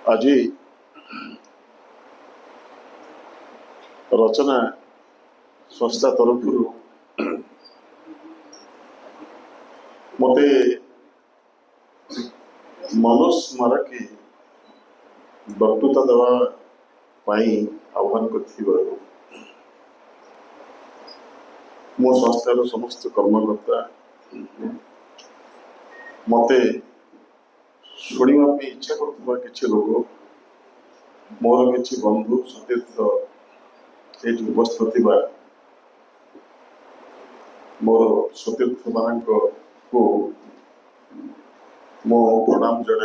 आज रचना संस्था तरफ मते मनोज स्मारकी वक्तृता देवा आह्वान कर मो संस्थार समस्त कर्मकर्ता मते शुणा इच्छा कर लोग मोर किसी बंधु सतीर्थ ये उपस्थित मोर सतीर्थ मान को मो प्रणाम जन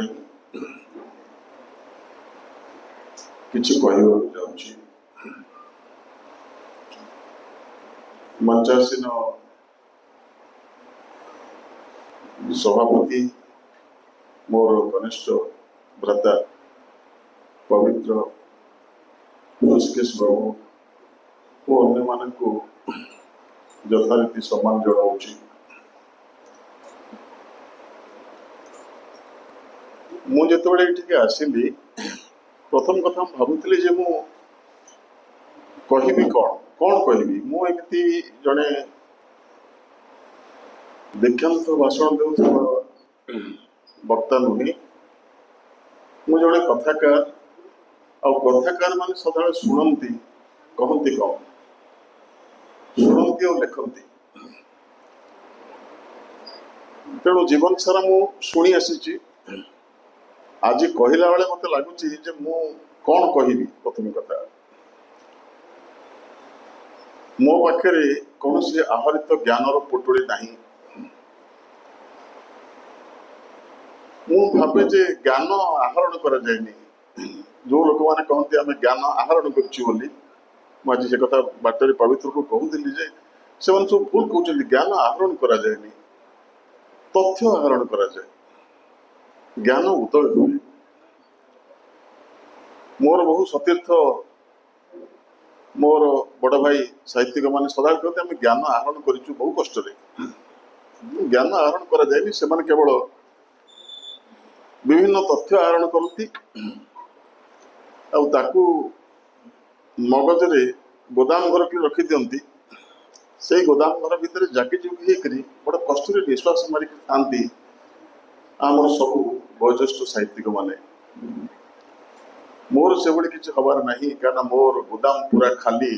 किसी कह मंचासीन सभापति मोर घनिष्ठ भ्राता पवित्र ऋषिकेश बाबू और अन्य मान को यथारीति सम्मान जनाऊँगी। मुझे ये आसली प्रथम कथा भावुली जे मु कहबी कौन कौन कहबी मुझे जड़े दीक्षांत भाषण दे वक्ता नुहे मु जड़े कथाकार आ कथाकार मान सदा शुणती कहती कौन शुणती और लिखती तेणु जीवन सारा मु शुणी आसी आज कहला बेले मत लगुच मु कौन कहबी प्रथम कथा मो पाखे कौन सी आहरित ज्ञानर पुटुड़ी ना भावे जे ज्ञान आहरण कर जो लोक मैंने कहते आम ज्ञान आहरण कर से कथा बाटर पवित्र को कहूली जे से सब भूल कहते ज्ञान आहरण कर तथ्य आहरण कर ज्ञान उदय हुए मोर बहु सतीर्थ मोर बड़ भाई साहित्यिक मान सदा कहते आम ज्ञान आहरण करूँ बहु कष्ट ज्ञान आहरण कर केवल विभिन्न तथ्य आहरण करती मगजरे गोदाम घर के रखी दिखती से गोदाम घर भितर जाकी जुकी बड़ा कष्ट विश्वास मारिक था आमर सब वयोज्येष्ठ साहित्यिक माने मोर से भाई किसी हबार ना क्या मोर गोदाम पूरा खाली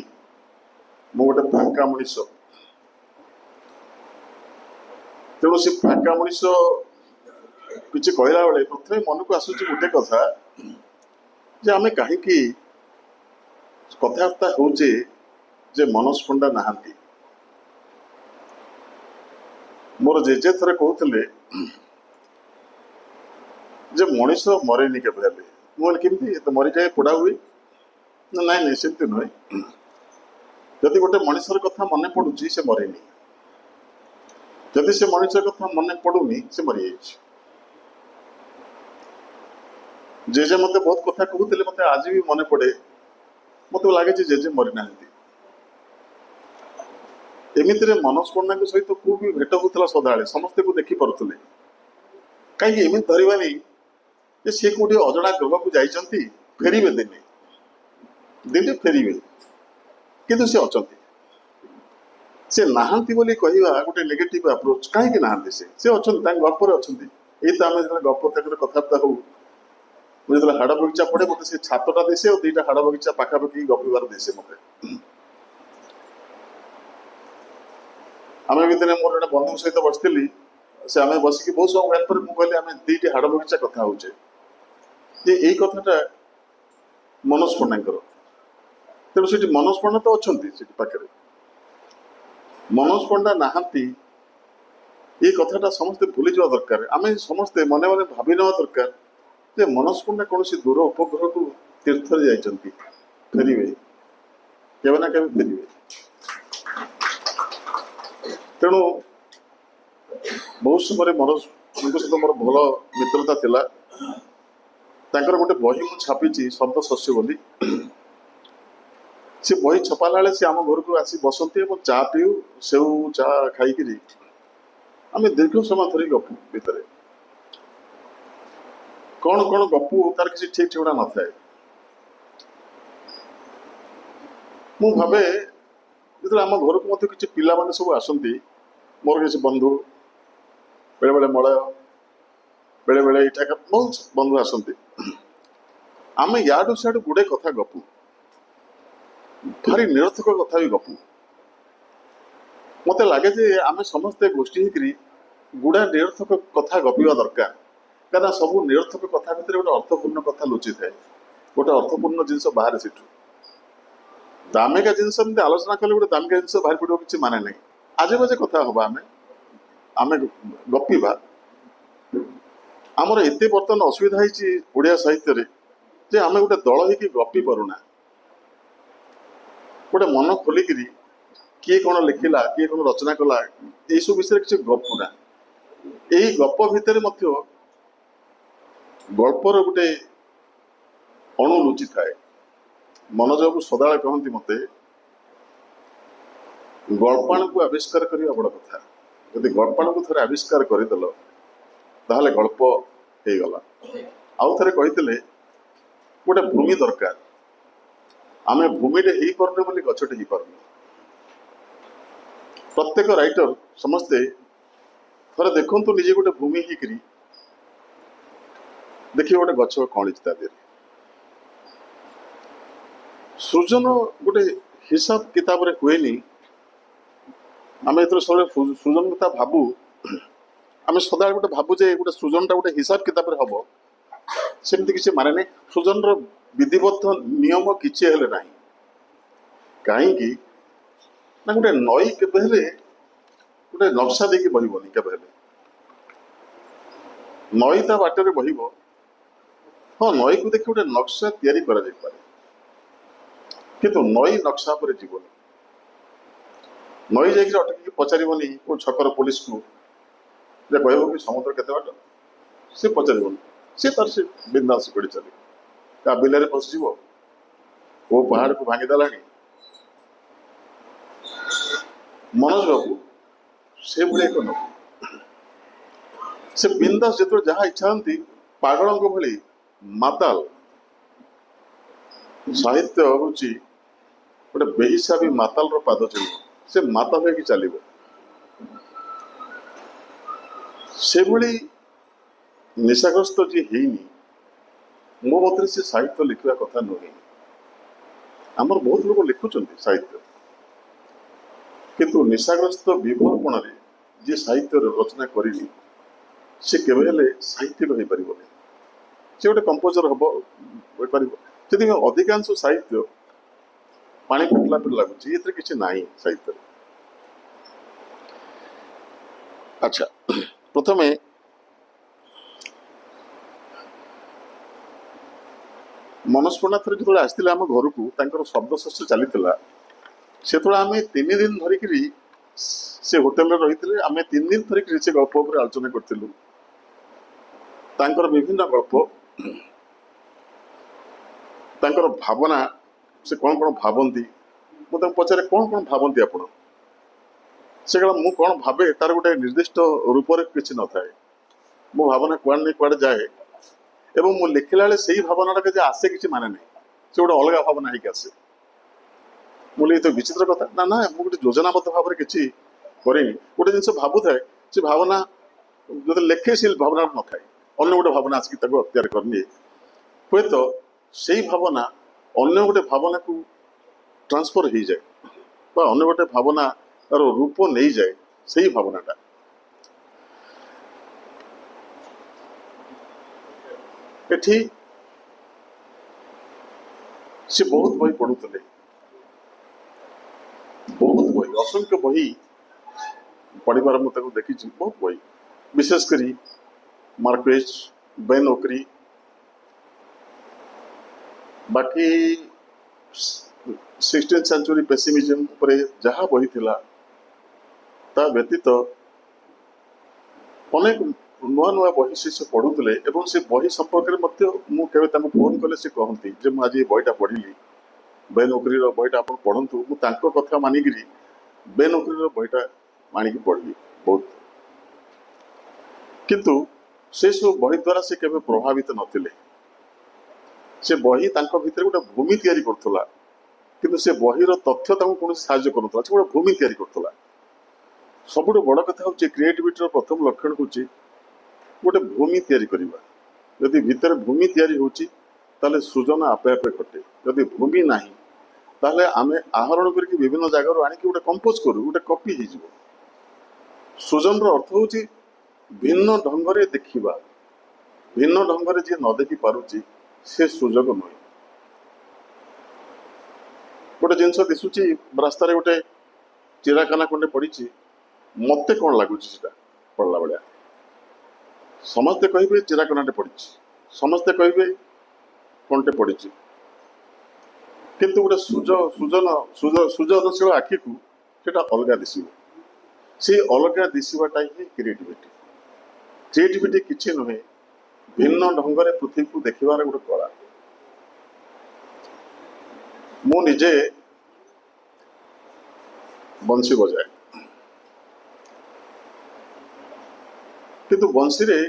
मु गोटे फांका मनीष तेणु से फांका मनीष किसी कहला बेले प्रथम मन को आसूँ गोटे कथा जे आमे कहीं कथबार्ता होचे जे मनोज पंडा नहांती मोर जेजे थरे कहते जे मनीष मरेनि के मुझे तो मरी जाए पोड़ा हुए ना नाई सेमती नुहे जदि गोटे मनीषर कथा मन पड़ुची से मरेनि जदि से मनीष कथा मन पड़ुनी से मरी जाइए जेजे मत बहुत कथा कहते मत आज भी मन पड़े मत लगे जेजे मरी ना एमती मनोज पंडा सहित को भी भेट होता सदा समस्ते को देखी पारे कहीं एमती धरवानी सी कौटे अजणा ग्रह को जाइंट फेरवे दिने दिने फेरवे किंतु सी अच्छा से नहांती बोली कहवा गोटे नेगेटिव अप्रोच कहीं नहांती से अच्छा गपर अच्छा ये तो आम गप कथबार्ता हो मुझे हाड़ बगीचा पढ़े मत से छातटा देसे और दुईटा हाड़ बगीचा पाखापाखि गपिबार देसे मत आम भितर मोर गोटे बंधु सहित बसती से आम बसिक बहुत समय गल पर मुझे आम दुईटी हाड़ बगीचा कथा होचे यही कथाटा मनोज पंडा तेणु से मनोज पंडा तो अच्छा पाखे मनोज पंडा नहांती ये कथाटा समस्ते भूली जावा दरकार आम समस्ते मने मने भावी ना दरकार जे मनोज पंडा कौन दूर उपग्रह को तीर्थ जाइंट फेरवे केवे ना केवे फेरवे तेणु बहुत समय मनोज सहित मोर भल मित्रता थिला तांकर गोटे बही मु छापी शब्द शस्य बोली से बही छपाला बेले सी आम घर को आसी बसती चा पीऊ सेऊ चा खाई आम दीर्घ समय धरी गपु भितर कौन कौन गपु तार किसी ठीक ठिकाना न थाए मु भावे जो आम घर को मत किसी पिला माने सब आसती मोर किसी बंधु बेले बेले मलय बेले बेले इठाक बहुत बंधु आसती आम याडू सियाडू गुड़े कथा गपु भारी निरर्थक कथा भी गपु मत लगे जे आम समस्ते गोष्ठी होकर गुड़ा निरर्थक कथा गपिवा दरकार क्या सब निरर्थक कथा भितर गोटे अर्थपूर्ण कथा लुचि थाए गोटे अर्थपूर्ण जिनस बाहर से दामिका जिनस आलोचना कले गोटे दामिका जिनस बाहर पड़ो किसी माने नहीं आजे बाजे कथा हवा आम गपीबा आमर एत बर्तमान असुविधा होती ओडिया साहित्य जे आम गोटे दल हो गपी पारुना गोटे मन खोलिकी किए कौन लिखिला किए कौन रचना कला ये सब विषय किसी गपुना यही गप भितर गल्पर गोटे अणु लुचि थाए मनोज बाबू सदा कहती मत गल्पाण को आविष्कार करने बड़ कथा यदि गल्पाण को थे आविष्कार करदेल ताहले गल्प हो गला आउ थे कही गोटे भूमि दरकार आम भूमिटे हो पारे बोली गछटे हो पारे प्रत्येक राइटर समस्ते थे देखु निजे गोटे भूमि होकर देखिए गोटे गछ कौन देहरे सृजन गोटे हिसाब किताब रे हुए आम एथर सब सृजन कथा भावु आम सदा गोटे भावु जे गोटे सृजनटा गोटे हिसाब किताब रे हम सेमती किसी माने नहीं सृजन विधिबद्ध नियम किसी हेले ना कहीं ना गोटे नई केबे गोटे नक्शा देकी बहबनी केबे नई ता बाटर बहब हाँ नई को देखिए गोटे नक्शा तैयारी करा जाय पारे किंतु नई नक्शा पर जीवन नई जाकर अटक पचारबनी को छकर पुलिस को कह कि समुद्र केते बाट सी पचारबनी सी तार से बिंदास पड़ी चले क्या बिल पशिज वो पहाड़ को भांगीदेला मनोज बाबू से भाई एक नबी से बिंदास जो जहाँ इच्छा पागल भली माताल साहित्य हूँ गोटे बेहिसाबी माताल पाद चिन्ह से माताल हो चलो से भली निशाग्रस्त जी हैनी मो मत से साहित्य लिखा कथा नुहे आमर बहुत लोग लिखुं साहित्य किंतु निशाग्रस्त विभोपण जी साहित्य रचना करी से केवे साहित्यिक हो पार से गोटे कंपोजर हम जदि अधिकांश साहित्य पानी फुटला पर लगुच ये किसी ना साहित्य अच्छा प्रथम मनोज पण्डा थर जो आसते आम घर को शब्द शस्त्र चली से आम 3 दिन धरिक से होटेल रही आम 3 दिन धरिक से गल्प उपर आलोचना करूँ विभिन्न गल्प तांकर भावना से कौन कौन भावती मुझे पचारे कौन कौन भावती आप से मु कौन भावे तार गोटे निर्दिष्ट रूप किसी न थाए मो भावना कुआड़ नहीं कुआड़े जाए एवं मु लिखला बेले से भावना आसे किसी माने नहीं से गोटे अलग भावना होगी आसे मुझे तो विचित्र कथा ना ना मुझे गोटे योजनाबद्ध भाव में किसी करें गोटे जिन भावु थाए से भावना जो लिखे से भावना न थाए अन्य गोटे भावना आसिक अख्तियार करनी हे तो से भावना अन्य गोटे भावना को ट्रांसफर हो जाए अन्य गोटे भावना तार रूप नहीं जाए से भावनाटा एठी से बहुत बही पढ़ुले बहुत बही असंख्य बही पढ़ार मुझे देखी बहुत बही विशेषकर मार्क्वेज बेन ओकरी बाकी 16th सेंचुरी पेसिमिज्म पर जहाँ बही थिला ता व्यतीत अनेक नुआ नुआ बही से पढ़ुले से बही संपर्क में फोन कले से कहती जे मुझे आज बहीटा पढ़ी बेन ओकरी बहीटा आप पढ़तु मुझे कथा मानिक बेन ओकरी बहीटा मानिक पढ़ी बहुत किंतु से सब बही द्वारा से केवे प्रभावित नथिले से बही तांको भितर गोटे भूमि तैयारी करथला किंतु से बहीर तथ्य तांको कोन साहाय्य करथला से गोटे भूमि तैयारी करथला सबुठ बड़ कथा होची क्रिएटिविटी प्रथम लक्षण होची गोटे भूमि तैयारी करबा यदि भितर भूमि तैयारी होची ताले सृजन आपे आपे घटे यदि भूमि नाही ताले आमे आहरण करके विभिन्न जगह आनी गोटे कंपोज करू गोटे कॉपी हो जिवो सृजन रो अर्थ होची भिन्न ढंगरे देखिबा भिन्न ढंगरे जे न देखि पारुची से सुजोग नुहे गोटे जिनस दिशुची रास्ता रे गोटे चिराखाना खंडे पड़ी मते कौन लगुच पढ़ला भाया समस्ते कहे चिराकनाटे पड़ी समस्ते कहे कौनटे पड़ी किंतु गोटे सुजनशील आखि को सेटा अलग दिशो से अलग दिशवाटा ही क्रिएटिविटी क्रिएटिविटी किसी नुहे भिन्न ढंग से पृथ्वी को देखिबार गोटे कला मु निजे बंशी बजाए किंतु बंशी रे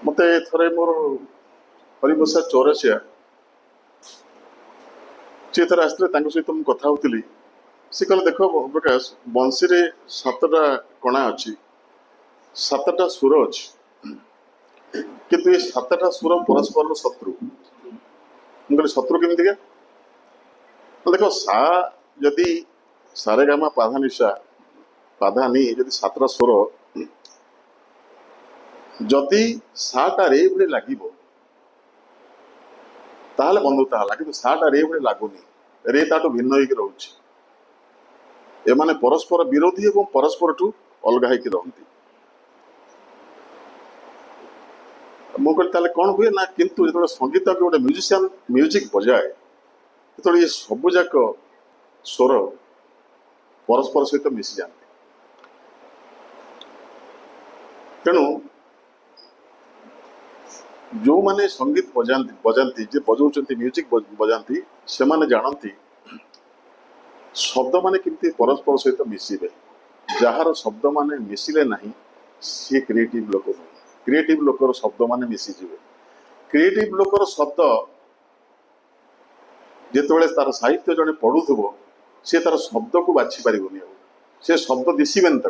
मते थरे मोर हरिबसा चौरसिया सी थर आसते सहित मुझे कथा होती सी कहले देख प्रकाश बंशी रे 7टा कणा अच्छी 7टा सुर अच्छी किंतु ये 7टा सुर परस्पर शत्रु मुझे शत्रु केमती क्या देख सा यदि सारे गामा पाधा निशा पाधा नी यदि 7टा स्वर जदि साटा रे भले लागिबो ताहले बंधुता हला कि साटा रे भले लागुनी रे ताटू भिन्न होइक रहउछि एमाने परस्पर विरोधी एवं परस्पर ठू अलग होइक रहंती मो कहते ताले कौन हुए ना किंतु जो संगीत गोटे म्यूजिशियन म्यूजिक बजाए तो ये सब जाक स्वर परस्पर सहित मिसी जाते तेणु जो माने संगीत बजाती जे बजाउछन्ति म्यूजिक बजाती से माने जानती शब्द माने किमती परस्पर सहित मिसिबे जहार शब्द माने मिसिले नहीं सी क्रिएटिव लोक क्रिएटिव लोकर शब्द माने मिसिजिवे क्रिएटिव लोकर शब्द जिते तार साहित्य जड़े पढ़ुव सी तार शब्द को बाछि पारिबनी से शब्द दिशेनि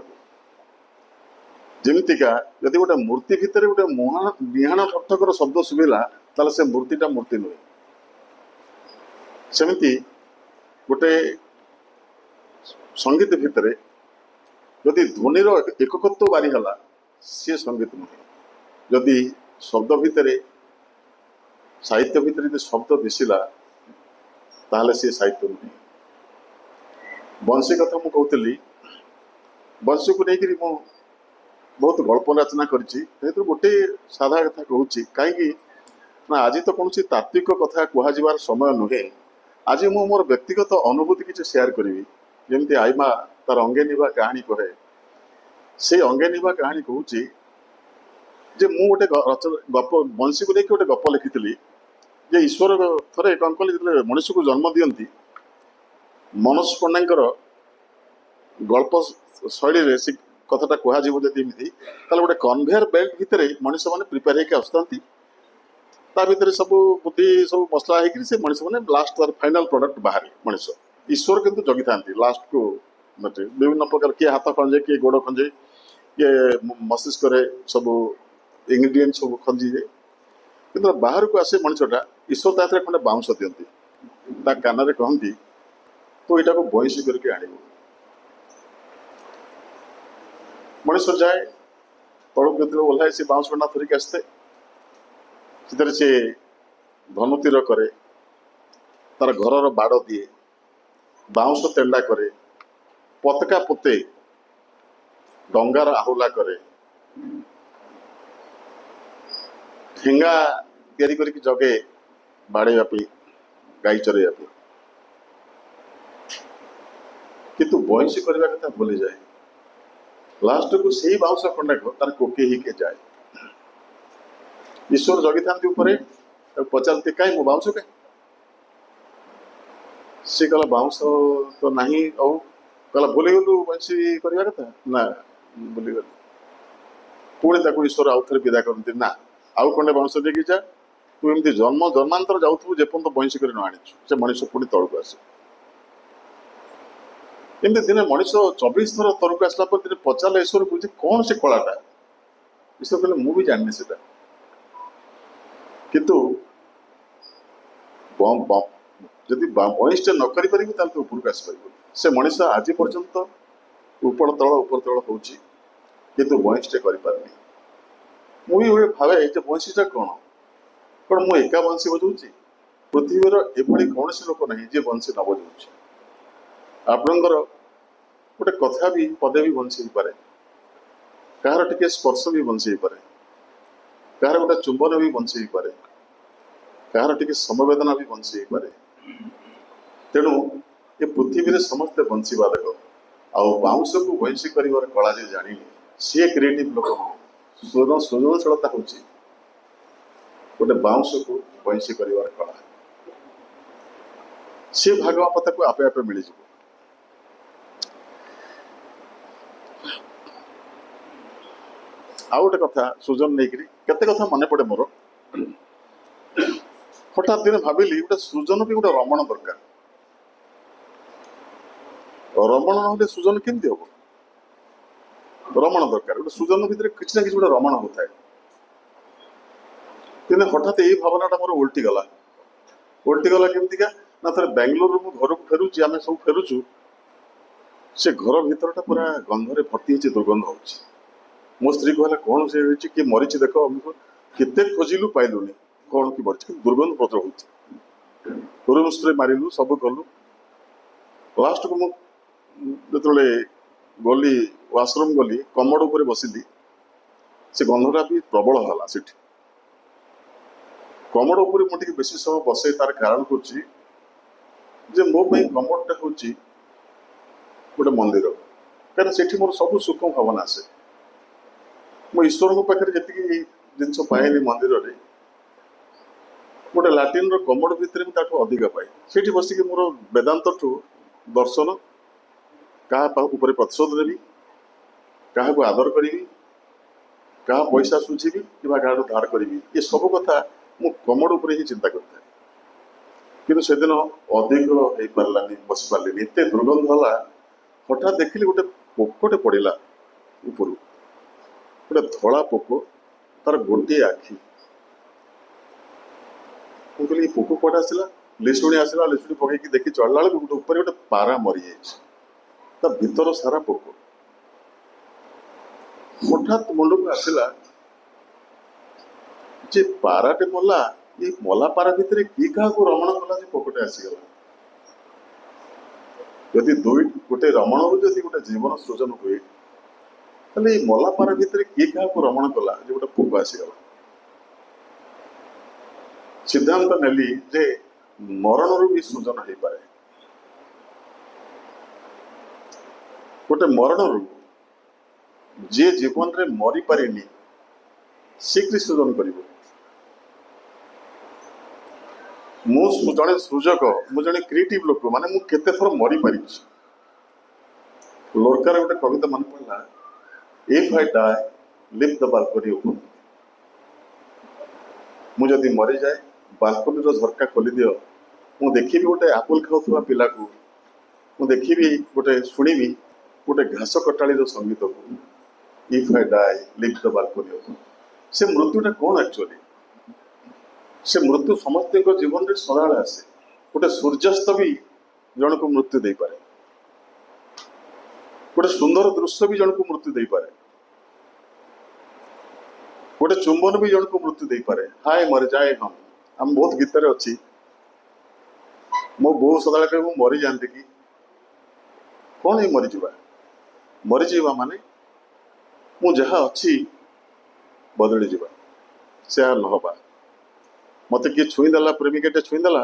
जमीतिका यदि गोटे मूर्ति भितर गोटे निहाण ठकठकर शब्द शुभिला ताले से मूर्तिटा मूर्ति नुहे सेमिति गोटे संगीत भितर यदि ध्वनिर एककत्व बारीगला सी संगीत नुहे जदि शब्द भितर साहित्य भितर यदि शब्द दिशिला ताहले सी साहित्य नुहे बंशी कथा मु कहती बंशी को लेकर मु बहुत गल्प रचना करी गोटे साधा कथा कहूँ कहीं आज तो कौन तात्विक कथा कहर समय नुहे आज मु मोर व्यक्तिगत अनुभूति किसी शेयर करी जमी आईमा तार अंगे निभा कहानी कहे से अंगे निभा कहानी कहूँ जे मु गोटे गप बंशी को लेकिन गोटे गप लिखी जे ईश्वर थे कौन कले जो मनुष्य को जन्म दियंती मनोज पंडांकर गल्प शैली से कथाटा कहमी गोटे कन्वेयर बेल्ट भितर मनुष्य मैंने प्रिपेयर होकर आसुँच ता भितर सब बुद्धि सब मसला होकर से मनुष्य मैंने लास्ट तार फाइनाल प्रोडक्ट बाहर मनुष्य ईश्वर किंतु जगी था लास्ट को विभिन्न प्रकार किए हाथ खंजे किए गोड़ खंजे किए मस्तिष्क सब इंग्रेडिएंट सब खंजीजे कि बाहर को आसे मनुष्यटा ईश्वर ताथे खंडे बाउंस दियंती ता कान कहती तो यहाँ को बयसी करके आण मनुष्य जाए तलू जो ओह्लाए से बाउंस कंडा धरिक आसते से धनु तीर करे तार घर बाड़ दिए बाउंस तेंडा करे पतका पोते डंगार आहुला करे ठेंगा तैयारी करके जगे बाड़ेवा गाई चरेवा किंतु बयसी करने कथा भूली जाए लास्ट को सही बाउंस खंडाक तार कोके ही के जाए ईश्वर जगी था पचारती कहीं मो बाउंस कहीं सी कहला बाउंस तो नहीं कहला भूली गलु बंशी करवा कथा ना भूली गलु पुणी ताको ईश्वर आउ थे विदा करती ना आउ खंडे वंश देकी जा तू एमती जन्म जन्मांतर जाऊथु जेपर्यंत बंशी कर न आनीछु से मनीष पुणी तलक आसे एमती दिने मनीष 24 थर तलक आसला पर दिने पचारे ईश्वर को कौन से कलाटा ईश्वर कहले मु भी जाननी सेटा किंतु जदि बहिष्ठ न करि परिबु ताल तो उपरक आसी परिबु से मनीष आज पर्यंत ऊपर तल होउची किंतु बहिष्ठ करि पारनी मु भी भावे जे बंशीटा कौन मु एका बंशी बजाऊँगी पृथ्वीर एभली कौन लोक ना जे बंशी न बजाऊँगी आपणकर गोटे कथा भी पदे भी बंशी पारे कहार टिके स्पर्श भी बंशी पारे कहार गोटे चुंबन भी बंशी पारे कहार टिके समवेदना भी बंशी पारे तेणु ये पृथ्वी रे समस्ते बंशीवादक आउ बाउंश को बंशी कर कला जे जानी सी क्रिएटिव लोक सृजनशीलता हूँ गोटे बाउंश को बंशी कर कला सी भागवत को आपे आपे मिल जाए आउ गोटे कथा सृजन नहीं केते कथा मन पड़े मोर हठात दिन भाविली गोटे सृजन भी गोटे रमण दरकार रमण ना सृजन केमती हम रमण दरकार गोटे सृजन भितर किसी ना कि गोटे रमण होता है दिने हठात यही भावना मोर उल्टी गला केमतिका ना थे बेंगलोर मु घर को फेरुची आम सब फेरुचु से घर भीतरटा पूरा गंधरे भर्ती होती दुर्गंध हो मो स्त्री कहला कौन से किए मरीची देख केते खोजिलु पाइलुनी कौन कि मरीची दुर्गंध प्रचुर हो रूम स्प्रे मारिलु सब कलु लास्ट को मुझे गली वाशरूम गली कमोड उपर बसिली से गंधटा भी प्रबल है सेठी कमोड उपर मुझे बेसी समय बसे तार कारण हूँ जे मो कमोडटा हूँ गोटे मंदिर कहीं से मोर सब सुख भावना आसे मो ईश्वर पाखे जी जिन पाए मंदिर में गोटे लाट्रिन कमोड भितर अधिक पाए से बसिक मोर वेदांत ठू दर्शन क्या प्रतिशोध देवी क्या आदर करी क्या पैसा सुझी कि धार करी ये सब कथा मु कमोड उपर ही चिंता करता कि से दिन अधिक हो पारानी बस पारे एत दुर्गंध है हठात देखिली गोटे पोकटे पड़ा ऊपर गोटे धला पोक तार गोटे आखि मुझे पोक कौट आसला लिशुणी पकईकी देखी चढ़ला बेलू गोटे ऊपर गोटे पारा मरी जा भीतर सारा पोक हठात मुंड को आसला जे पाराटे मला ये मला पारा भितर किए क्या रमण कला पोकटे आसीगला यदि दुई गोटे रमण जदि गोटे जीवन सृजन हुए ताले मला पारा भितर किए क्या रमण कला जो गोटे पोक आसीगला सिद्धांत नेली जे मरण भी सृजन हो पाए गोटे मरण जे जीवन रे मरी पारेनी शीघ्र सृजन कर जड़े सृजक मु जड़े क्रिएटिव लोक माने मु केते थर मरी पारि लोरकार गोटे कविता मन पड़ा if I die leave the balcony open मुझे मरी जाए बालकनी झरका खोली दियो मु देखी गोटे आपुल खाऊा पिला को मु देखी गोटे शुणी गोटे घास कटाड़ी संगीत को if I die leave the balcony open से मृत्युटा कौन एक्चुअली से मृत्यु समस्त जीवन में सदा आसे गोटे सूर्यास्त भी जन को मृत्यु दे पारे गोटे सुंदर दृश्य भी जन को मृत्यु दे पारे गोटे चुंबन भी जन को मृत्यु दे पारे हाय मर जाए हम बहुत गीत अच्छी मो बो सदा कहे मु मरी जाती कि कौन ये मरीजा माने मु जहाँ अच्छी बदली जावा से नहबा मत किए छुईदेला प्रेमिकाटे छुईदेला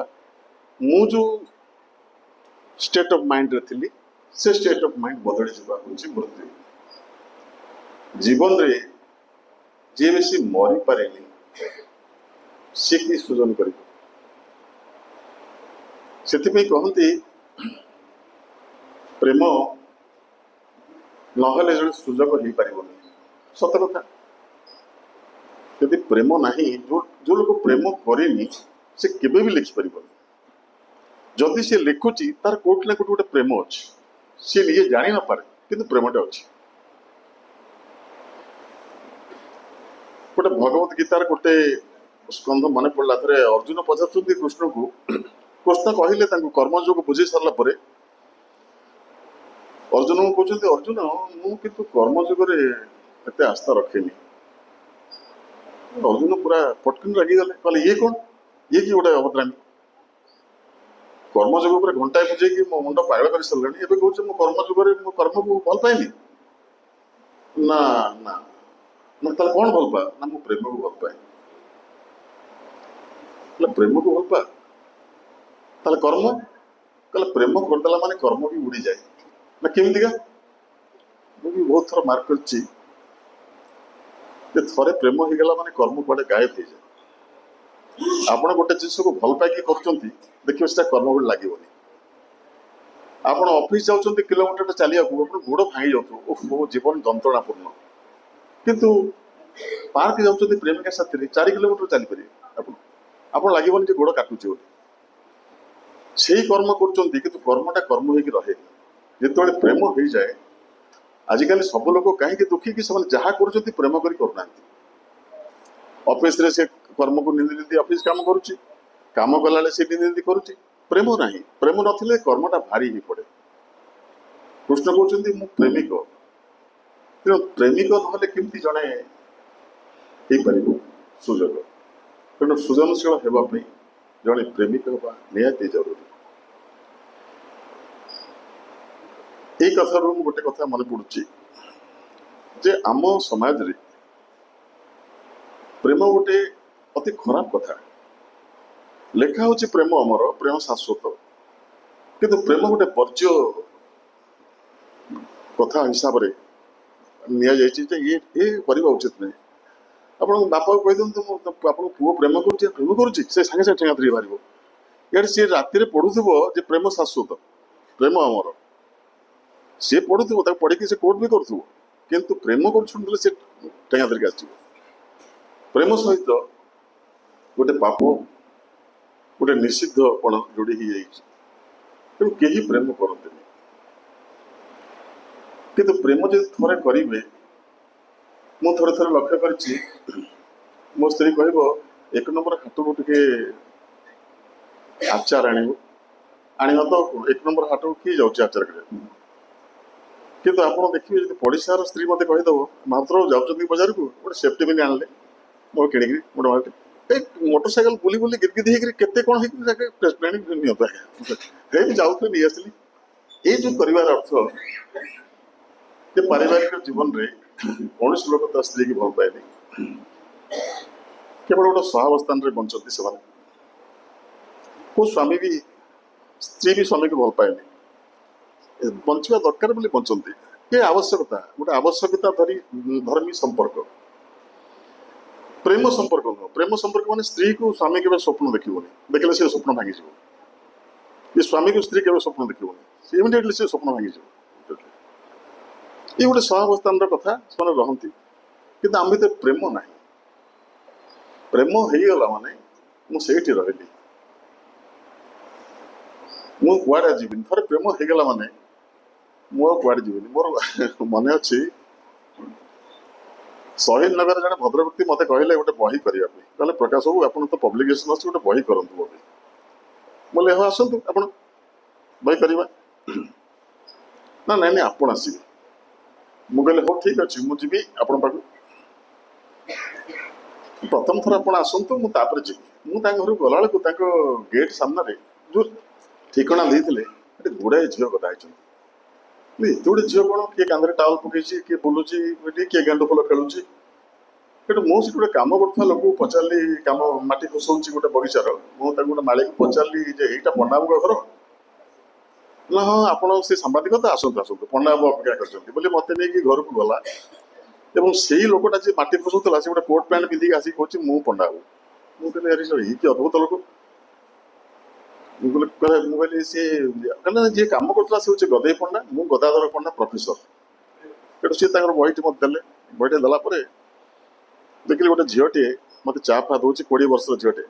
मु जो स्टेट ऑफ माइंड रे थी से स्टेट ऑफ माइंड बदली जावा मृत्यु जीवन रे जे बेसी मरी पारे सी कि सृजन कर कहती प्रेम नहले जड़े सृजक हो पार सत कथा यदि प्रेम नहीं जो लोग प्रेम करेनि से केबे भी लिखि परिबନି जदि से लिखुची तार कोट ना कोट गोटे प्रेम अच्छी सी निजे जानी ना पारे किंतु प्रेमटे अच्छी गोटे भगवत गीतार गोटे स्कंध मन पड़ा थे अर्जुन पचार कृष्ण को कृष्ण कहले कर्मयोग बुझे सारा पर अर्जुन को कहते अर्जुन मुझे कर्मयोग एत आस्था रखेनि अर्जुन पूरा पटकिन लगिगले कहले ये कौन ये कि गोटे अभद्रामी कर्मयोग पर घंटाए बुझे मो मुंड पागल कर सारे एवं कहे मो कर्मयोग मो कर्म को भल पाएनि ना ना ना ताले कौन भल पा ना मो प्रेम को भल पाए प्रेम को भल पा ताले कर्म कहले प्रेम करदेला माने कर्म भी उड़ी जाए ना केमितिका मुझे बहुत थर मार्क करछि थरे प्रेम हो गला माने कर्म कुआडे गायब हो जाए आपण गोटे जिनिस को भल पाइकी करछंती देखियो सेटा कर्म गुड लागीबनी आपण ऑफिस जाउछंती किलोमीटर चलिया को आपण गोड़ भांगी जाउथो ओहो जीवन जंत्रणापूर्ण किंतु पार्क जाउछंती प्रेमिका साथी रे 4 किलोमीटर चली परि आपण आपण लागीबनी जे गोड़ काटुची बोली सेही कर्म करछंती किंतु कर्मटा कर्म होई रहे जेतबेले प्रेम हो जाए आजिकल सब लोग कहीं दुखी कि सब जहाँ कर प्रेम करना ऑफिस रे से कर्म को निंदी निंदी ऑफिस काम करुच्ची काम कला से निंदी निंदी करुच्ची प्रेम नहीं प्रेम नथिले कर्मटा भारी ही पड़े कृष्ण कहते मु प्रेमिक तेणु प्रेमिक ना केमती जड़े हो पार सुजोग तेणु सृजनशील होगापी जड़े प्रेमिक हवा निहाती जरूरी ये कथा गोटे कथा मन पड़ुची जे आम समाज रे प्रेम गोटे अति खराब कथा लेखा होची प्रेम अमर प्रेम शाश्वत किंतु प्रेम गोटे वर्ज्य कथा हिसाब रे निया जायछि जे ये करबा उचित नहीं आपण बापा कहि दंतु आपण पुओ प्रेम करूची से संगे संगे ठेंगा धरि बारिबो यार से राति रे पढुथबो जे प्रेम शाश्वत प्रेम अमर सी पढ़ुव पढ़ी से कोर्ट भी करूँ किंतु प्रेम कर से टेंगा धरिक आस प्रेम सहित गोटे पाप गोटे निषिद्धपण जोड़ी हो तेणु कहीं प्रेम करते किंतु प्रेम जो थे करेंगे मु थे थे लक्ष्य कर मो स्त्री कह एक नंबर हाथ को टे आचार आण तो एक नंबर हाथ को किए जाऊँ आचार कर किंतु आप देखिए जो पड़ोसार स्त्री मत कहीदेव मात्र जाऊँच बजार को गोटे सेफ्टी पिन आनले मोर कि गोटे मार्टे मोटरसाइकेल बुली बुली गिदगिद होते कौन है जाऊँ नहीं आसली ये जो कर अर्थ जे पारिवारिक जीवन में कौन लोग तो स्त्री की भल पाए केवल गोटे सहावस्थान में बंचती से को स्वामी भी स्त्री भी स्वामी को भल पाए बंचवा दरकार बोली बंचती ये आवश्यकता गोटे आवश्यकता धर्मी संपर्क प्रेम संपर्क नुह प्रेम संपर्क माने स्त्री को स्वामी के स्वप्न देखिबनी देखले से स्वप्न भांगी ये स्वामी को स्त्री के स्वप्न देखिबनी से इमिडिएटली से स्वप्न भांगी ये गोटे सहावस्थान कथा से रहती कि आम भर प्रेम ना प्रेम हो गला माने मुझे रही मु कुआडे जीविनी थे प्रेम हो गला माने मु कुआडे जीविनी मोर मन अच्छी शहीद नगर जन भद्र व्यक्ति मत कहले गोटे बही करने कहले प्रकाश बाबू आप तो पब्लिकेशन अच्छे गोटे बही करूँ बोली बोले हाँ आसतु आप बही करवा ना नाई आप आसवे मुझे हाँ ठीक अच्छे मुझे आपण पाक प्रथम थर आप आसतु मुझे जी मुझे घर गला गेट सामने जो ठिकना देते गुड़ाए झील गदा एत गुड़े झील कौन किए कांधे टावल पकई किए बुलूची किए गेंडु फुल खेलुची मुझे गोटे कम कर लोक पचारि कम मटी खोसाऊँ गोटे बगीचार मुझे गोटे माली को पचारि यहाँ पंडा बाबू घर ना हाँ आप सांबादिक तो आसतु आसतु पंडा बाबू अपेक्षा कर मत नहीं घर को गला से ही लोकटा जी मटी खोसाऊला से गोटे कोट पैंट पिंधिक आसिक कहे मु पंडा बाबू मुझे ये अद्भुत लोक मुझे सी जी कम करा से गदे पंडा मु गदाधर पंडा प्रोफेसर सी बहीटी मत दे बहीटे देला देखिए गोटे झीटे मत चा फा दौर 20 वर्ष झीटे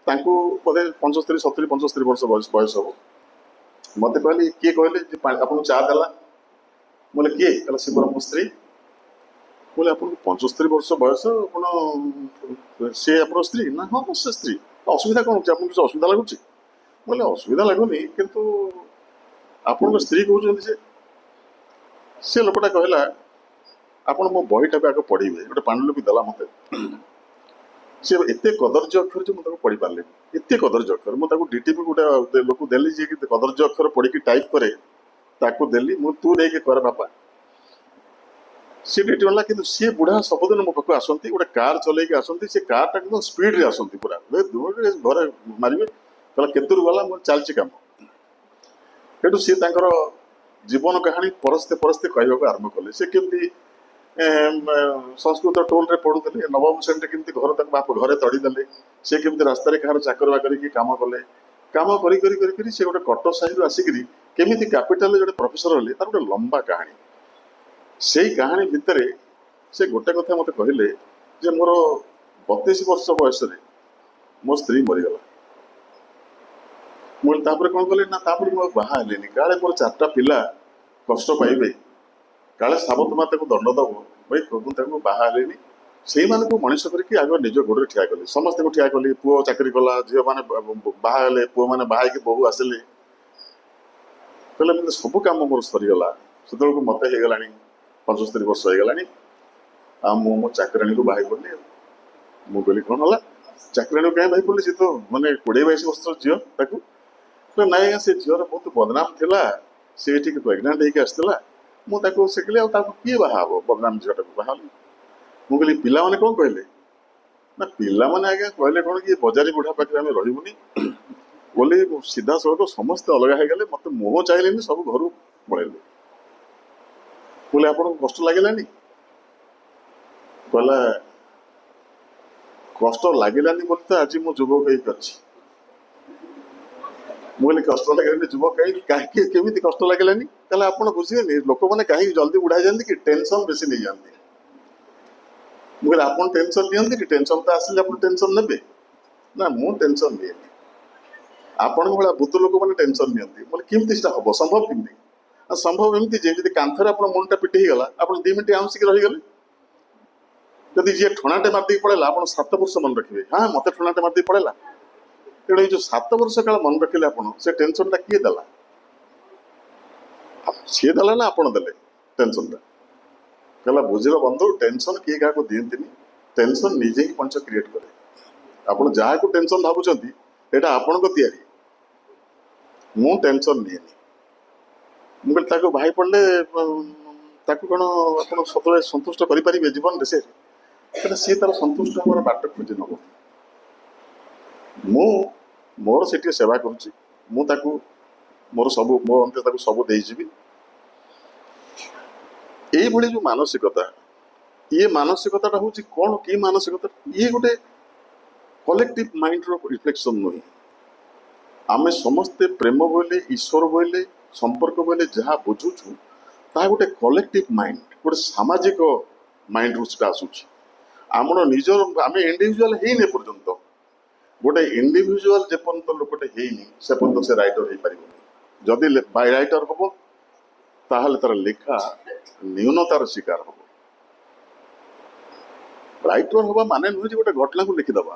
बोधे 75 70 75 वर्ष बयस हम मत कहली किए कहले आपको चा देला बोले किए कहला शिवर मो स्त्री बोले आप 75 वर्ष बयस सी आप स्त्री ना हाँ से स्त्री असुविधा कौन आपको किसी असुविधा लगुच बोले असुविधा लगुनि किंतु आपण स्त्री कहते से लोकटा कहला ଆପଣ ମୋ ବହିଟାକୁ ଆଗ ପଢ଼ିବେ ଗୋଟେ ପାଣ୍ଡୁଲିପି ଦେଲା ମୋତେ ସେ ଏତେ କଦର୍ଯ୍ୟ ଅକ୍ଷର ଯେ ମୁଁ ତାକୁ ପଢ଼ି ପାରିଲିନି ଏତେ କଦର୍ଯ୍ୟ ଅକ୍ଷର ମୁଁ ତାକୁ ଡିଟିପି ଗୋଟେ ଲୋକ ଦେଲି ଯିଏ କି କଦର୍ଯ୍ୟ ଅକ୍ଷର ପଢ଼ିକି ଟାଇପ୍ କରେ ତାକୁ ଦେଲି ମୁଁ ତୁ ନେଇକି କରେ ବାପା ସେ ଡିଟି ହେଲା କିନ୍ତୁ ସିଏ ବୁଢ଼ା ସବୁଦିନ ମୋ ପାଖକୁ ଆସନ୍ତି ଗୋଟେ କାର୍ ଚଲେଇକି ଆସନ୍ତି ସେ କାର୍ଟା କିନ୍ତୁ ସ୍ପିଡ୍ରେ ଆସନ୍ତି ପୁରା ଘରେ ମାରିବେ କହିଲା କେତେରୁ ଗଲା ମୁଁ ଚାଲିଛି କାମ ସେଠୁ ସିଏ ତାଙ୍କର ଜୀବନ କାହାଣୀ ପରସ୍ତେ ପରସ୍ତେ କହିବାକୁ ଆରମ୍ଭ କଲେ ସେ କେମିତି संस्कृत टोल रे पढ़ुले नवम श्रेणी केमती घर तक बाप घरे तड़ीदे सी केमती रास्तार कहार चाकर बाकर काम कले काम करी से गोटे कटक साही आसिक केमी कैपिटाल जो प्रोफेसर हेले तार गोटे लंबा कहानी से कहानी भितर से गोटे कथा मत कहले जे मोर 32 वर्ष बयस मो स्त्री मरीगला मुझे कौन कले ना मुझे बाहर काले मोर 4टा पिला कष्ट पाइबे काले साबत माता को दंड दब भाई मुझे बाहर से मनीष करके आग निज गोड़े ठिया कली समस्त को ठिया कली पुओ चाकरी कला झील मैंने बाहर पुओ मैंने बाहर बहु आसिले कहले मतलब सब कम मोर सरीगला से मत होगा 75 वर्ष होगा आ मो चाकराणी को बाहर पड़ली मुझे कहली कौन है चाकराणी को कहीं बाहर पड़ली सी तो मैंने 20-22 वर्ष झील ना से झील बहुत बदनाम थी सी प्रेगनेंट होकर आसला मुझे से किए बाहा बदनाम झीटा को बाहर मुझे कहली पिला माने कौन कहले ना पिला माने आज्ञा कहले कौन कि बजारी बुढ़ा पाखे आम रही बोली सीधा सड़क समस्ते अलग हो गले मत मुह चाहिए सब घर पड़ेले बोले आपको कष्ट लगे कहला कष्ट लगे बोली तो आज मो युवक अच्छी मुझे कष्ट लगे युवक कहीं केमी कष्ट लगे कहला आप बुझे लोक मैंने कहीं जल्दी बुढ़ा जाती कि टेंशन बेसी नहीं जाती मुझे आप टेंशन नि कि टेंशन तो आसिले आप टेंशन ने ना मु टेंशन नहीं आपण भाया बुद्ध लोक मैंने टेंशन नि बोले केमती हम संभव केमती संभव एमती जब कांथर आप मुंडा पिटी गला आप 2 मिनट आंसिक रहीगले जदि जी ठणाटे मारदी पड़ेगा आप 7 वर्ष मन रखिए हाँ मत ठणाटे मारदी पड़ेगा तेणु जो 7 वर्ष काल मन रखिले आप से टेंशन टा किए देला सी देला ना आपड़ देले टेंशन टा कहला बुझिल बंधु टेंशन किए क्या दिखती टेंशन निजे ही पंच क्रिएट करे आप जहाँ को टेंशन भावुंट यहाँ आपण को तैयारी मु टेंशन निएनी मुझे बाहर पड़े कौन आप सब सन्तुष्ट करेंगे जीवन से सी तार सन्तुष्ट हमार बाट खोजी नब मु मोर से सेवा करुच्ची मोर सब मो अंत सब देजी ये जो मानसिकता ये मानसिकता हूँ कौन कि मानसिकता ये गोटे कलेक्टिव माइंड रो रिफ्लेक्शन नुहे आम समस्ते प्रेम बोले ईश्वर बोले संपर्क बोले जहाँ बुझुचु ता गोटे कलेक्टिव माइंड गोटे सामाजिक माइंड रू आसूँ आम निजर आम इंडिविजुआल है पर्यंत गोटे इंडिविजुआल जेपर्यंत लोकटे है से पर्यंत से राइटर हो पार जदि राइटर हम ताहले तार लेखा न्यूनतार शिकार हम राइटर हवा माने नुहे गोटे घटना को लिखिदबा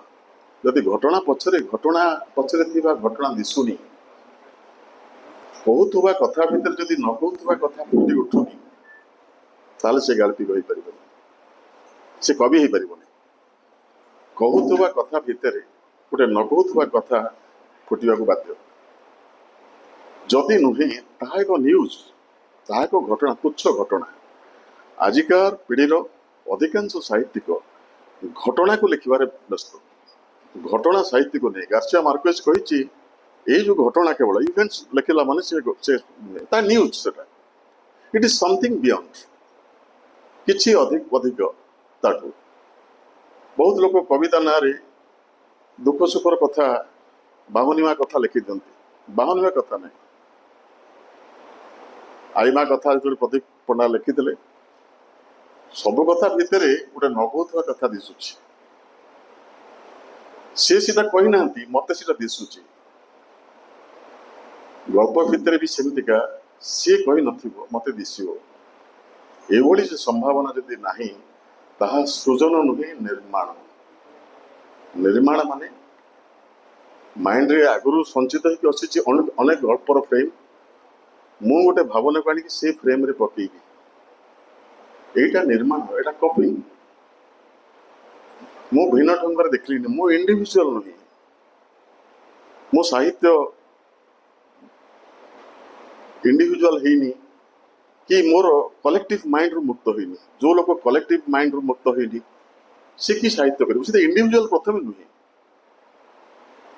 जदि घटना पछरे घटना दिशुनी कहूबा कथा भितर जदि न कहूबा कथा फुटी उठुनी ताले से गाल्पी कही पार से कवि हो पार कहूबा कथा भितर गोटे न कहूबा कथा फुटा बाध्य जदि नुहे ताहा एक न्यूज ताहा एक घटना तुच्छ घटना आजिकार पीढ़ीर अधिकांश साहित्यिक घटना को लिखबार व्यस्त घटना साहित्य को नहीं गार्सिया मार्क्वेज कही ये जो घटना केवल इवेंट्स लिखला माने से न्यूज से इट इज समथिंग बियॉन्ड किछि अधिक अधिक ताठू बहुत लोग कविता ना रे दुख सुखर कथा बाहुनिमा कथा लिखि दियंती बाहुनिमा कथा नहीं आईमा कथा जो प्रदीप पंडा लिखिले सब कथा भितर गोटे न कहूबा कथा दिशुची ସେ ସେଟା କହିନାହାନ୍ତି, ମତେ ସେଟା ଦିଶୁଛି। ଗଳ୍ପ ଭିତରେ ବି ସେମିତିକା ସିଏ କହିନଥିବ, ମତେ ଦିଶିବ। ଏଭଳି ଯେ ସମ୍ଭାବନା ଯଦି ନାହିଁ, ତାହା ସୃଜନ ନୁହେଁ, ନିର୍ମାଣ। ନିର୍ମାଣ ମାନେ ମାଇଣ୍ଡରେ ଆଗରୁ ସଞ୍ଚିତ ହେଇକି ଆସିଛି ଅନେକ ଗଳ୍ପର ଫ୍ରେମ୍, ମୁଁ ଗୋଟେ ଭାବନାକୁ ଆଣିକି ସେ ଫ୍ରେମ୍ରେ ପକେଇବି, ଏଇଟା ନିର୍ମାଣ, ଏଇଟା କପି। ମୁଁ ଭିନ୍ନ ଢଙ୍ଗରେ ଦେଖିଲିନି, ମୁଁ ଇଣ୍ଡିଭିଜୁଆଲ ନୁହେଁ। ମୋ ସାହିତ୍ୟ ଇଣ୍ଡିଭିଜୁଆଲ ହେଇନି କି ମୋର କଲେକ୍ଟିଭ ମାଇଣ୍ଡରୁ ମୁକ୍ତ ହେଇନି। ଯୋଉ ଲୋକ କଲେକ୍ଟିଭ ମାଇଣ୍ଡରୁ ମୁକ୍ତ ହେଇନି ସେ କି ସାହିତ୍ୟ କରିବ? ସେ ଇଣ୍ଡିଭିଜୁଆଲ ପ୍ରଥମେ ନୁହେଁ।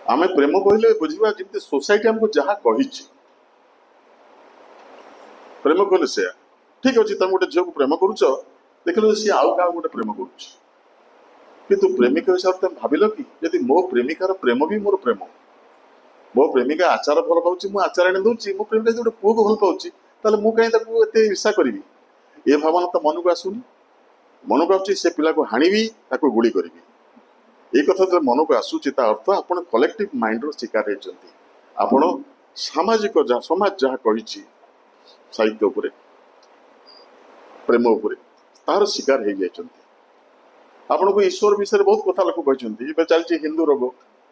ଆମେ ପ୍ରେମ କହିଲେ ବୁଝିବା ଯେମିତି ସୋସାଇଟି ଆମକୁ ଯାହା କହିଛି, ପ୍ରେମ କହିଲେ ସେୟା। ଠିକ ଅଛି, ତମେ ଗୋଟେ ଝିଅକୁ ପ୍ରେମ କରୁଛ, ଦେଖିଲ ସିଏ ଆଉ କାହାକୁ ଗୋଟେ ପ୍ରେମ କରୁଛି, କିନ୍ତୁ ପ୍ରେମିକ ହିସାବରେ ତମେ ଭାବିଲ କି ଯଦି ମୋ ପ୍ରେମିକାର ପ୍ରେମ ବି ମୋର ପ୍ରେମ, ମୋ ପ୍ରେମିକା ଆଚାର ଭଲ ପାଉଛି, ମୁଁ ଆଚାର ଆଣି ଦଉଛି, ମୋ ପ୍ରେମିକା ଯଦି ଗୋଟେ ପୁଅକୁ ଭଲ ପାଉଛି, ତାହେଲେ ମୁଁ କାହିଁ ତାକୁ ଏତେ ଇର୍ଷା କରିବି? ଏ ଭାବନା ତ ମନକୁ ଆସୁନି। ମନକୁ ଆସୁଛି ସେ ପିଲାକୁ ହାଣିବି, ତାକୁ ଗୁଳି କରିବି। এই କଥା ଯେତେବେଳେ ମନକୁ ଆସୁଛି, ତା ଅର୍ଥ ଆପଣ କଲେକ୍ଟିଭ ମାଇଣ୍ଡର ଶିକାର ହେଇଛନ୍ତି। ଆପଣ ସାମାଜିକ ସମାଜ ଯାହା କହିଛି ସାହିତ୍ୟ ଉପରେ, ପ୍ରେମ ଉପରେ, ତାହାର ଶିକାର ହେଇଯାଇଛନ୍ତି। ଆପଣଙ୍କୁ ଈଶ୍ୱର ବିଷୟରେ ବହୁତ କଥା ଲୋକ କହିଛନ୍ତି। ଏବେ ଚାଲିଛି ହିନ୍ଦୁ ରୋଗ,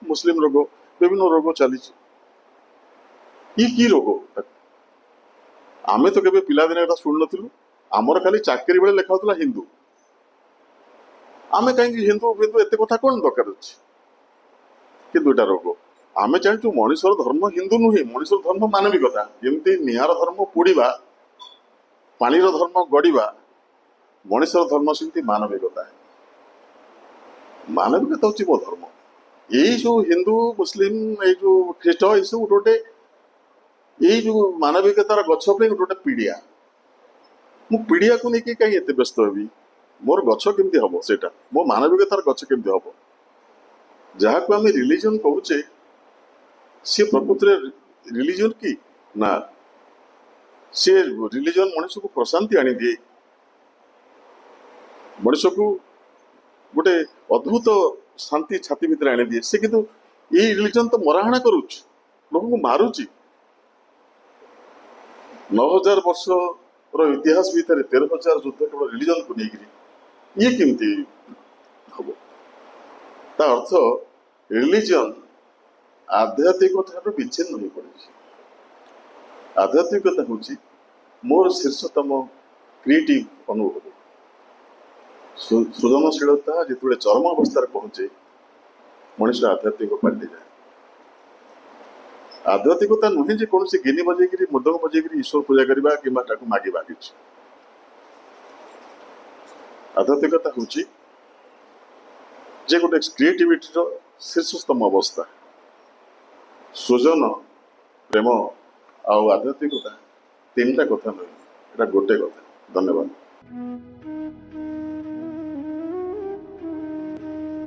ମୁସଲିମ ରୋଗ, ବିଭିନ୍ନ ରୋଗ ଚାଲିଛି। କି ରୋଗ? ଆମେ ତ କେବେ ପିଲାଦିନେ ଏଟା ଶୁଣିନଥିଲୁ। ଆମର ଖାଲି ଚାକିରି ବେଳେ ଲେଖା ହଉଥିଲା ହିନ୍ଦୁ। ଆମେ କାହିଁକି ହିନ୍ଦୁ ହିନ୍ଦୁ ଏତେ କଥା କଣ ଦରକାର ଅଛି? କିନ୍ତୁ ଏଟା ରୋଗ। ଆମେ ଜାଣିଛୁ ମଣିଷର ଧର୍ମ ହିନ୍ଦୁ ନୁହେଁ, ମଣିଷର ଧର୍ମ ମାନବିକତା। ଯେମିତି ନିଆଁର ଧର୍ମ ପୋଡ଼ିବା, ପାଣିର ଧର୍ମ ଗଡ଼ିବା, ମଣିଷର ଧର୍ମ ସେମିତି ମାନବିକତା। ମାନବିକତା ହଉଛି ମୋ ଧର୍ମ। ଏଇ ଯୋଉ ହିନ୍ଦୁ ମୁସଲିମ, ଏଇ ଯୋଉ ଖ୍ରୀଷ୍ଟ, ଏଇସବୁ ଗୋଟେ ଏଇ ଯୋଉ ମାନବିକତାର ଗଛ ପାଇଁ ଗୋଟେ ପିଡ଼ିଆ। ମୁଁ ପିଡ଼ିଆକୁ ନେଇକି କାହିଁ ଏତେ ବ୍ୟସ୍ତ ହେବି? ମୋର ଗଛ କେମିତି ହବ? ସେଇଟା ମୋ ମାନବିକତାର ଗଛ କେମିତି ହବ? ଯାହାକୁ ଆମେ ରିଲିଜନ କହୁଛେ, ସେ ପ୍ରକୃତରେ ରିଲିଜନ କି ନା? ସେ ରିଲିଜନ ମଣିଷକୁ ପ୍ରଶାନ୍ତି ଆଣିଦିଏ, ମଣିଷକୁ ଗୋଟେ ଅଦ୍ଭୁତ ଶାନ୍ତି ଛାତି ଭିତରେ ଆଣିଦିଏ। ସେ କିନ୍ତୁ ଏଇ ରିଲିଜନ ତ ମରାହଣା କରୁଛି, ଲୋକଙ୍କୁ ମାରୁଛି। 9000 ବର୍ଷର ଇତିହାସ ଭିତରେ 13,000 ଯୁଦ୍ଧ କେବଳ ରିଲିଜନକୁ ନେଇକିରି। ଇଏ କେମିତି ହବ? ତା ଅର୍ଥ ରିଲିଜନ ଆଧ୍ୟାତ୍ମିକ ଠାରୁ ବିଚ୍ଛିନ୍ନ ହୋଇ ପଡିଛି। ଆଧ୍ୟାତ୍ମିକତା ହେଉଛି ମୋର ଶୀର୍ଷତମ କ୍ରିଏଟିଭ ଅନୁଭବ। ସୃଜନଶୀଳତା ଯେତେବେଳେ ଚରମ ଅବସ୍ଥାରେ ପହଞ୍ଚେ, ମଣିଷ ଆଧ୍ୟାତ୍ମିକ ପାଲଟିଯାଏ। ଆଧ୍ୟାତ୍ମିକତା ନୁହେଁ ଯେ କୌଣସି ଗିନି ବଜେଇକିରି, ମୃଦଙ୍ଗ ବଜେଇକିରି ଈଶ୍ୱର ପୂଜା କରିବା କିମ୍ବା ତାକୁ ମାଗିବା କିଛି। ଆଧ୍ୟାତ୍ମିକତା ହେଉଛି ଯେ ଗୋଟେ କ୍ରିଏଟିଭିଟିର ଶୀର୍ଷତମ ଅବସ୍ଥା। ସୃଜନ, ପ୍ରେମ ଆଉ ଆଧ୍ୟାତ୍ମିକତା ତିନିଟା କଥା ନୁହେଁ, ଏଟା ଗୋଟେ କଥା। ଧନ୍ୟବାଦ।